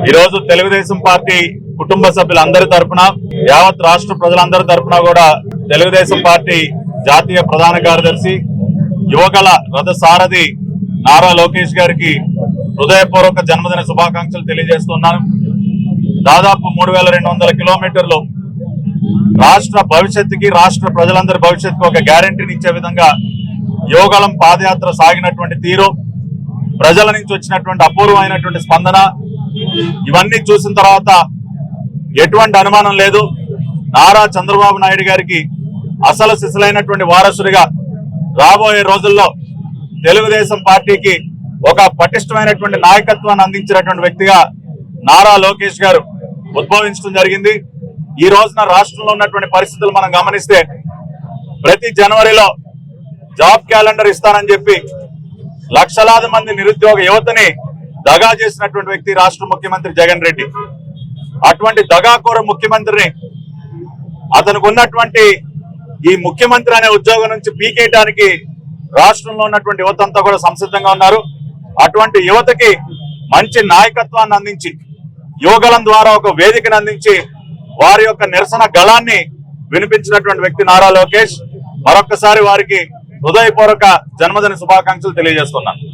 ఈరోజు తెలుగుదేశం పార్టీ కుటుంబ సభ్యులందరి తరఫున యావత్ రాష్ట్ర ప్రజలందరి తరఫున కూడా తెలుగుదేశం పార్టీ జాతీయ ప్రధాన కార్యదర్శి యువగల రథ సారథి నారా లోకేష్ గారికి హృదయపూర్వక జన్మదిన శుభాకాంక్షలు తెలియజేస్తున్నాను. దాదాపు 3200 కిలోమీటర్లు రాష్ట్ర భవిష్యత్తుకి, రాష్ట్ర ప్రజలందరి భవిష్యత్తుకు ఒక గ్యారంటీని ఇచ్చే విధంగా యువగలం పాదయాత్ర సాగినటువంటి తీరు, ప్రజల నుంచి వచ్చినటువంటి అపూర్వమైనటువంటి స్పందన, ఇవన్నీ చూసిన తర్వాత ఎటువంటి అనుమానం లేదు, నారా చంద్రబాబు నాయుడు గారికి అసలు సిసలైనటువంటి వారసుడిగా రాబోయే రోజుల్లో తెలుగుదేశం పార్టీకి ఒక పటిష్టమైనటువంటి నాయకత్వాన్ని అందించినటువంటి వ్యక్తిగా నారా లోకేష్ గారు ఉద్భవించడం జరిగింది. ఈ రోజున రాష్ట్రంలో ఉన్నటువంటి పరిస్థితులు మనం గమనిస్తే ప్రతి జనవరిలో జాబ్ క్యాలెండర్ ఇస్తానని చెప్పి లక్షలాది మంది నిరుద్యోగ యువతని దగా చేసినటువంటి వ్యక్తి రాష్ట్ర ముఖ్యమంత్రి జగన్ రెడ్డి. అటువంటి దగాకోర ముఖ్యమంత్రిని అతనికి ఉన్నటువంటి ఈ ముఖ్యమంత్రి అనే ఉద్యోగం నుంచి పీకేయడానికి రాష్ట్రంలో ఉన్నటువంటి యువత అంతా కూడా సంసిద్ధంగా ఉన్నారు. అటువంటి యువతకి మంచి నాయకత్వాన్ని అందించి, యువగలం ద్వారా ఒక వేదికను అందించి వారి యొక్క నిరసన గళాన్ని వినిపించినటువంటి వ్యక్తి నారా లోకేష్. మరొక్కసారి వారికి హృదయపూర్వక జన్మదిన శుభాకాంక్షలు తెలియజేస్తున్నాను.